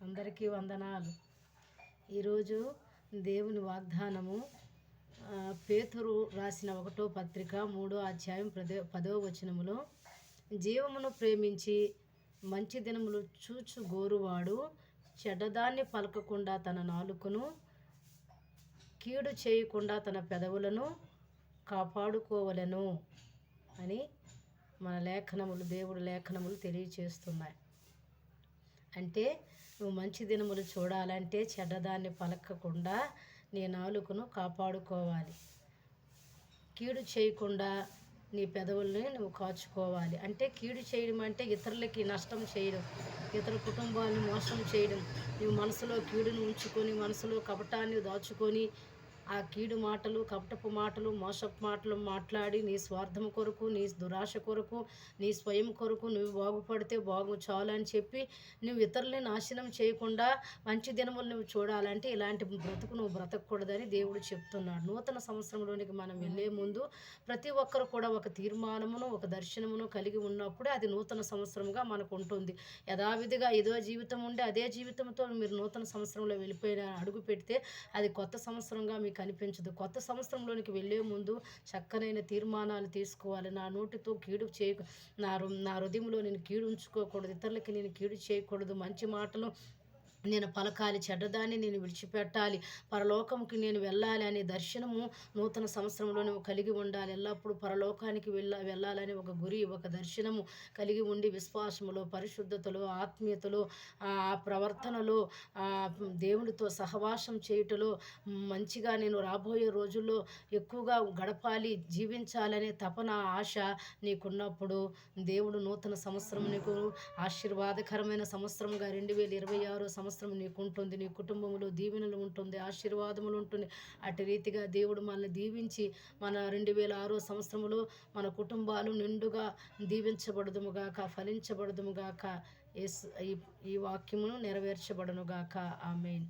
అందరికీ వందనాలు. ఈరోజు దేవుని వాగ్దానము పేతురు రాసిన 1వ పత్రిక 3వ అధ్యాయం 10వ వచనములో, జీవమును ప్రేమించి మంచి దినములు చూచు గోరువాడు చెడ్డదాన్ని పలకకుండా తన నాలుకను, కీడు చేయకుండా తన పెదవులను కాపాడుకోవలెను అని మన లేఖనములు, దేవుడి లేఖనములు తెలియచేస్తున్నాయి. అంటే నువ్వు మంచి దినములు చూడాలంటే చెడ్డదాన్ని పలకకుండా నీ నాలుకను కాపాడుకోవాలి, కీడు చేయకుండా నీ పెదవుల్ని నువ్వు కాచుకోవాలి. అంటే కీడు చేయడం అంటే ఇతరులకి నష్టం చేయడం, ఇతర కుటుంబాలను మోసం చేయడం. నువ్వు మనసులో కీడును ఉంచుకొని, మనసులో కపటాన్ని దాచుకొని, ఆ కీడు మాటలు, కపటపు మాటలు, మోసపు మాటలు మాట్లాడి నీ స్వార్థం కొరకు, నీ దురాశ కొరకు, నీ స్వయం కొరకు నువ్వు బాగుపడితే చాలు అని చెప్పి నువ్వు ఇతరులని నాశనం చేయకుండా మంచి దినములు నువ్వు చూడాలంటే ఇలాంటి బ్రతుకు నువ్వు బ్రతకూడదని దేవుడు చెప్తున్నాడు. నూతన సంవత్సరంలోనికి మనం వెళ్ళే ముందు ప్రతి ఒక్కరు కూడా ఒక తీర్మానమును, ఒక దర్శనమును కలిగి ఉన్నప్పుడే అది నూతన సంవత్సరంగా మనకు ఉంటుంది. యథావిధిగా ఏదో జీవితం ఉండి అదే జీవితంతో మీరు నూతన సంవత్సరంలో వెళ్ళిపోయిన అడుగు పెడితే అది కొత్త సంవత్సరంగా మీకు కనిపించదు. కొత్త సంవత్సరంలోనికి వెళ్ళే ముందు చక్కనైన తీర్మానాలు తీసుకోవాలి. నా నోటితో కీడు నా హృదయంలో నేను కీడు ఉంచుకోకూడదు, ఇతరులకి నేను కీడు చేయకూడదు, మంచి మాటలు నేను పలకాలి, చెడ్డదాన్ని నేను విడిచిపెట్టాలి, పరలోకంకి నేను వెళ్ళాలి అనే దర్శనము నూతన సంవత్సరంలో నువ్వు కలిగి ఉండాలి. ఎల్లప్పుడూ పరలోకానికి వెళ్ళాలని ఒక గురి, ఒక దర్శనము కలిగి ఉండి విశ్వాసములో, పరిశుద్ధతలో, ఆత్మీయతలో, ప్రవర్తనలో, దేవునితో సహవాసం చేయుటలో మంచిగా నేను రాబోయే రోజుల్లో ఎక్కువగా గడపాలి, జీవించాలనే తపన, ఆశ నీకున్నప్పుడు దేవుడు నూతన సంవత్సరం నీకు ఆశీర్వాదకరమైన సంవత్సరంగా 2026 సంవత్సరం నీకు ఉంటుంది. నీ కుటుంబంలో దీవెనలు ఉంటుంది, ఆశీర్వాదములు ఉంటుంది. అటు రీతిగా దేవుడు మనల్ని దీవించి మన 2006 సంవత్సరంలో మన కుటుంబాలు నిండుగా దీవించబడదుముగాక, ఫలించబడదుముగాక. ఈ వాక్యమును నెరవేర్చబడునుగాక. ఆమేన్.